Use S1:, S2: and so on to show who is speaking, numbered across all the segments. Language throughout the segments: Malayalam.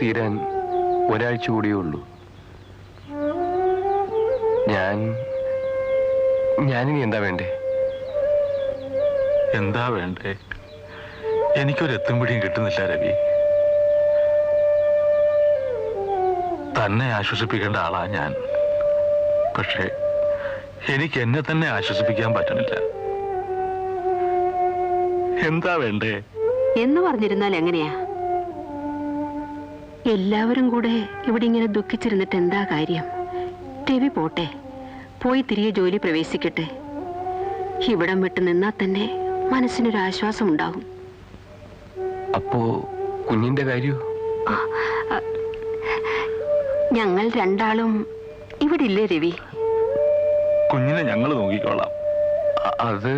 S1: തീരാൻ ഒരാഴ്ച കൂടിയേ ഉള്ളൂ. ഞാനിനി എന്താ വേണ്ടേ?
S2: എന്താ വേണ്ടേ? എനിക്കൊരു എത്തും പിടിയും കിട്ടുന്നില്ല രവി. തന്നെ ആശ്വസിപ്പിക്കേണ്ട ആളാ ഞാൻ. പക്ഷേ എനിക്ക് എന്നെ തന്നെ ആശ്വസിപ്പിക്കാൻ പറ്റണില്ല. എന്താ വേണ്ടേ
S3: എന്ന് പറഞ്ഞിരുന്നാൽ എങ്ങനെയാ? എല്ലാവരും കൂടെ ഇവിടെ ഇങ്ങനെ ദുഃഖിച്ചിരുന്നിട്ട് എന്താ കാര്യം? രവി പോട്ടെ, പോയി തിരികെ ജോലി പ്രവേശിക്കട്ടെ. ഇവിടം വിട്ട് നിന്നാൽ തന്നെ മനസ്സിനൊരു ആശ്വാസം ഉണ്ടാകും.
S1: അപ്പോ കുഞ്ഞിന്റെ കാര്യോ?
S3: ഞങ്ങൾ രണ്ടാളും ഇവിടെ ഇല്ലേ രവി?
S2: കുഞ്ഞിനെ ഞങ്ങൾ നോക്കിക്കോളാം.
S1: അത്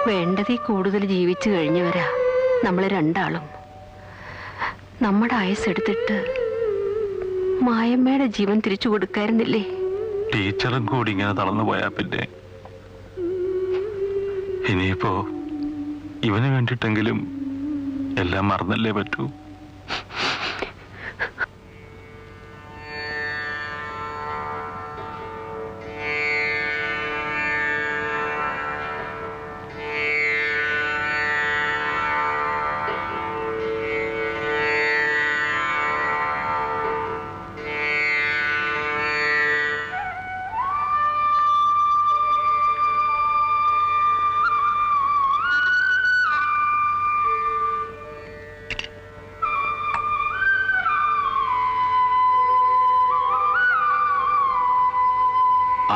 S3: വേണ്ടതിൽ കൂടുതൽ ജീവിച്ചു കഴിഞ്ഞവരാ നമ്മൾ രണ്ടാളും. നമ്മുടെ ആയുസ്സെടുത്തിട്ട് മായമ്മയുടെ ജീവൻ തിരിച്ചു കൊടുക്കായിരുന്നില്ലേ?
S2: ടീച്ചറും കൂടി ഇങ്ങനെ തളർന്നു പോയാ പിന്നെ ഇനിയിപ്പോ ഇവന് വേണ്ടിട്ടെങ്കിലും എല്ലാം മറന്നല്ലേ പറ്റൂ.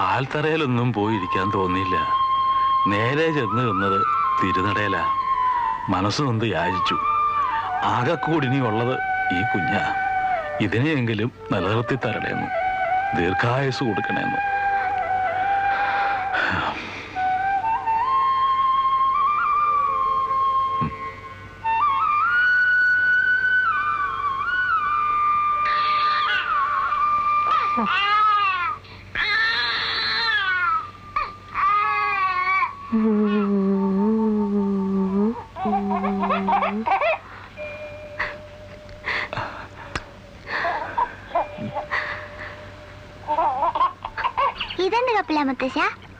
S2: ആൽത്തറയിലൊന്നും പോയിരിക്കാൻ തോന്നിയില്ല. നേരെ ചെന്ന് നിന്നത് തിരുനടയിലാ. മനസ്സ് നൊന്ത് യാചിച്ചു. ആകെക്കൂടിനി ഉള്ളത് ഈ കുഞ്ഞാ. ഇതിനെയെങ്കിലും നിലനിർത്തി തരണേന്ന്, ദീർഘായുസ് കൊടുക്കണേന്ന്.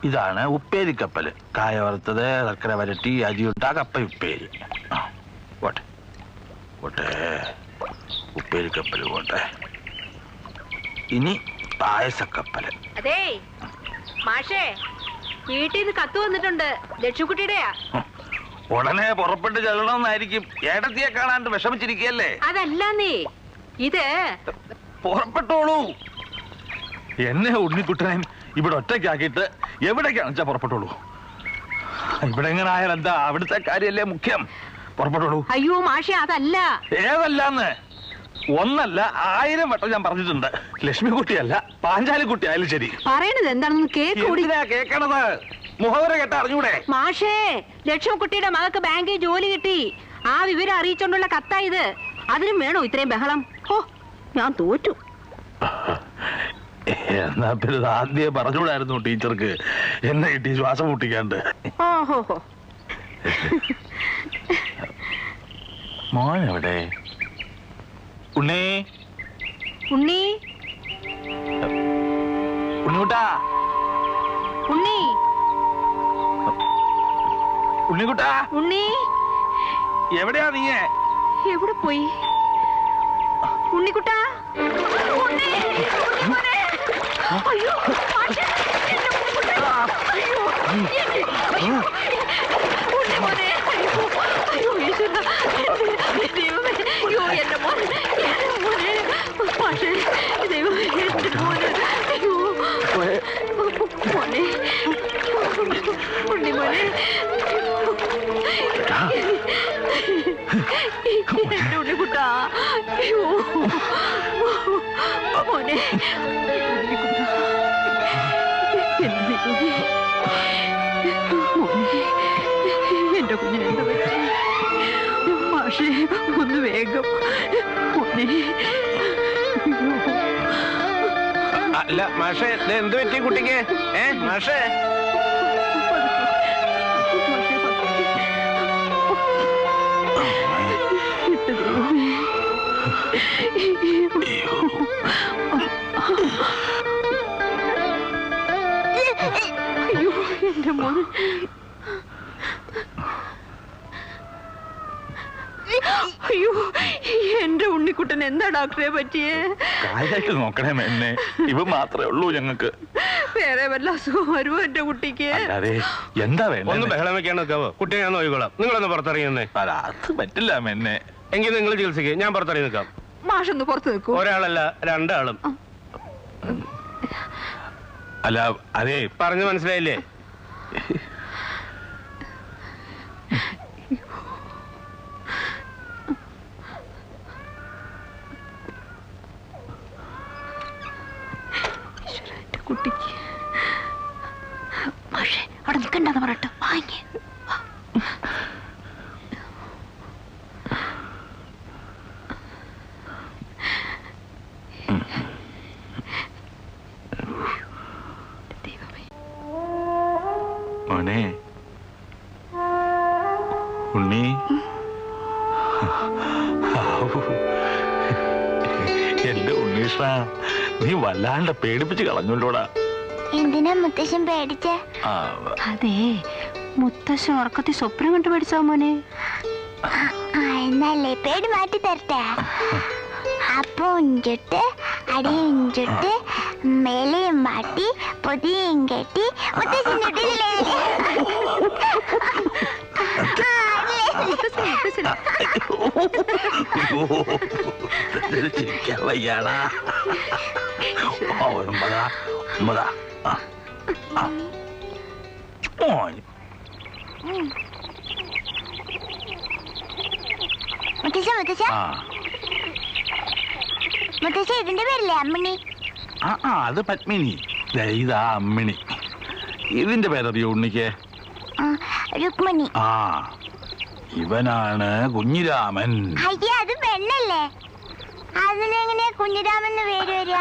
S2: ഇതാണ് ഉപ്പേരിക്കപ്പല്. കായ വറുത്തത്, ശർക്കര വരട്ടി, അരിയുണ്ട, കപ്പ ഉപ്പേരി. പോട്ടെ പോട്ടെ, ഉപ്പേരിക്കപ്പല് പോട്ടെ. ഇനി പായസക്കപ്പല്.
S3: അതെ മാഷേ, വീട്ടിൽ നിന്ന് കത്ത് വന്നിട്ടുണ്ട്. ലക്ഷ്മിക്കുട്ടിയുടെയാ.
S2: ഉടനെ പുറപ്പെട്ട് ചെല്ലണമെന്നായിരിക്കും. ഏടത്തിയെ കാണാണ്ട് വിഷമിച്ചിരിക്കല്ലേ?
S3: അതല്ല നീ ഇത്
S2: പുറപ്പെട്ടോളൂ. എന്നെ ഉണ്ണിക്കുട്ടനെയും ഇവിടെ ഒറ്റയ്ക്കാക്കിയിട്ട് എവിടേക്കാണെന്ന് വെച്ചാ പുറപ്പെട്ടോളൂ. ഇവിടെ എങ്ങനെ ആയാലും എന്താ, അവിടുത്തെ കാര്യല്ലേ മുഖ്യം. പുറപ്പെട്ടോളൂ.
S3: അയ്യോ മാഷേ, അതല്ല.
S2: ഏതല്ലാന്ന് ഒന്നല്ല 1000 വട്ടം ഞാൻ പറഞ്ഞിട്ടുണ്ട്. ലക്ഷ്മിക്കുട്ടിയല്ല, പാഞ്ചാലിക്കുട്ടി ആയാലും ശരി.
S3: പറയണത് എന്താണെന്ന്
S2: കേക്കണത് മുഖവര കേട്ട അറിഞ്ഞൂടെ?
S3: മാഷേ, ലക്ഷ്മിക്കുട്ടിയുടെ മകൾക്ക് ബാങ്കിൽ ജോലി കിട്ടി. ആ വിവരം അറിയിച്ചോണ്ടുള്ള കത്താ ഇത്. അതിനും വേണോ ഇത്രയും ബഹളം? ഓ, ഞാൻ തോറ്റു.
S2: എന്നാ പിന്നെ ആദ്യം പറഞ്ഞുകൂടായിരുന്നു ടീച്ചർക്ക് എന്നെ കിട്ടി ശ്വാസം മുട്ടിക്കാണ്ട്. മോൻ എവിടെ? ഉണ്ണി
S3: ഉണ്ണി
S2: ഉണ്ണിക്കുട്ടാ,
S3: ഉണ്ണി
S2: ഉണ്ണിക്കുട്ടാ,
S3: ഉണ്ണി
S2: എവിടെയാ നീ?
S3: എവിടെ പോയി ഉണ്ണിക്കുട്ടാ? അയ്യോ ഉണ്ണിക്കുട്ടാ, മോനെ എന്റെ കുഞ്ഞിനെന്താ പറ്റി? മാഷ മാഷേ ഒന്ന് വേഗം. മോനെ.
S4: അല്ല മാഷേ, എന്ത് പറ്റി കുട്ടിക്ക്? മാഷേ
S3: അയ്യോ എന്റെ മോൻ. അയ്യോ എന്റെ ഉണ്ണിക്കുട്ടൻ എന്താ ഡോക്ടറെ പറ്റിയേ?
S2: കാര്യമായിട്ട് നോക്കണേ എന്നെ. ഇവ മാത്രമേ ഉള്ളൂ ഞങ്ങൾക്ക്.
S3: വേറെ വല്ല അസുഖം വരുമോ എന്റെ കുട്ടിക്ക്?
S2: അതെ എന്താ വേണ്ട?
S4: ഒന്ന് ബഹളം വെക്കാൻ നിൽക്കാവോ? കുട്ടിയെ ഞാൻ നോക്കിക്കോളാം. നിങ്ങളൊന്ന് പുറത്തിറങ്ങിയെന്നേ.
S2: അത് പറ്റില്ല എന്നെ.
S4: എങ്കിൽ നിങ്ങൾ ചികിത്സിക്ക്, ഞാൻ പുറത്തിറങ്ങി നിൽക്കാം.
S3: മാഷൊന്ന് പുറത്ത് നിൽക്കൂ.
S4: ഒരാളല്ല, രണ്ടാളും.
S2: അല്ല അതെ,
S4: പറഞ്ഞു മനസ്സിലായില്ലേ?
S3: കുട്ടിക്ക് മാഷേ അവിടെ നിൽക്കണ്ടെന്ന് പറയട്ടോ. വാങ്ങി
S2: മോനെ. ഉണ്ണി. എന്റെ ഉണ്ണീഷ, നീ വല്ലാണ്ട് പേടിപ്പിച്ച് കളഞ്ഞോണ്ടോടാ.
S5: എന്തിനാ മുത്തശ്ശൻ പേടിച്ചേ?
S3: അതെ മുത്തശ്ശൻ ഉറക്കത്തിൽ സ്വപ്നം കണ്ടു പേടിച്ചാ മോനെ.
S5: എന്നല്ലേ പേടി മാറ്റി തരട്ടെ. അപ്പൊ ഉഞ്ചിട്ട് അടിയും ഉഞ്ചിട്ട് മേലയും മാറ്റി പൊതിയും കെട്ടി മുത്തശ്ശൻ
S2: വയ്യാടാ.
S5: മുത്തശ്ശ മുത്തശ്ശ മുത്തശ്ശ ഇതിന്റെ പേരില്ലേ അമ്മിണി?
S2: അത് പത്മിനി. ഇതാ അമ്മിണി. ഇതിന്റെ പേരറിയോ ഉണ്ണിക്ക്?
S5: രുക്മിണി.
S2: ഇവനാണ് കുഞ്ഞിരാമൻ.
S5: അയ്യ അത് പെണ്ണല്ലേ, അതിനെങ്ങനെയാ കുഞ്ഞിരാമെന്ന് പേര് വരിക?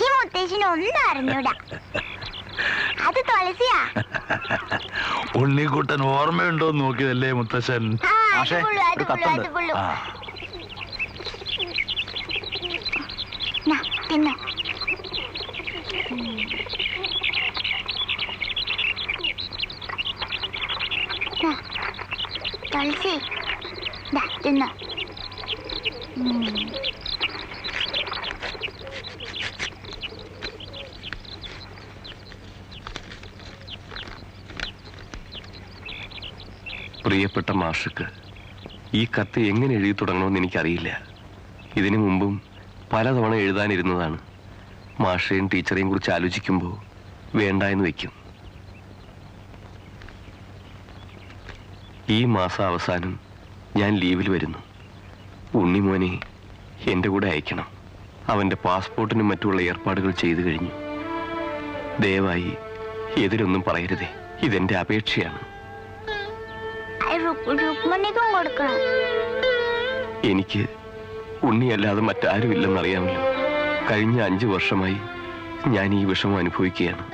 S5: ഈ മുത്തശ്ശിന് ഒന്നും അറിഞ്ഞൂടാ. അത് തുളസിയാ.
S2: ഉണ്ണിക്കുട്ടൻ ഓർമ്മയുണ്ടോ നോക്കിയതല്ലേ മുത്തശ്ശൻ?
S5: തിന്നോ. തുളസി തിന്നോ.
S1: പ്രിയപ്പെട്ട മാഷക്ക് ഈ കത്ത് എങ്ങനെ എഴുതി തുടങ്ങണമെന്ന് എനിക്കറിയില്ല. ഇതിനു മുമ്പും പലതവണ എഴുതാനിരുന്നതാണ്. മാഷയും ടീച്ചറെയും കുറിച്ച് ആലോചിക്കുമ്പോൾ വേണ്ട എന്ന് വെക്കും. ഈ മാസം അവസാനം ഞാൻ ലീവിൽ വരുന്നു. ഉണ്ണിമോനെ എൻ്റെ കൂടെ അയക്കണം. അവൻ്റെ പാസ്പോർട്ടിനും മറ്റുള്ള ഏർപ്പാടുകൾ ചെയ്തു കഴിഞ്ഞു. ദയവായി എതിരൊന്നും പറയരുതേ. ഇതെന്റെ അപേക്ഷയാണ്. എനിക്ക് ഉണ്ണിയല്ലാതെ മറ്റാരുമില്ലെന്നറിയാമല്ലോ. കഴിഞ്ഞ 5 വർഷമായി ഞാൻ ഈ വിഷമം അനുഭവിക്കുകയാണ്.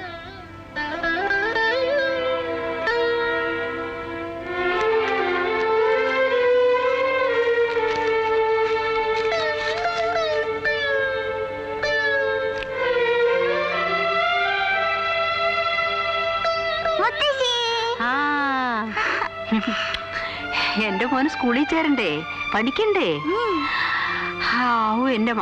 S3: എന്റെ മോന് സ്കൂളിൽ ചേരണ്ടേ, പഠിക്കണ്ടേ? എന്റെ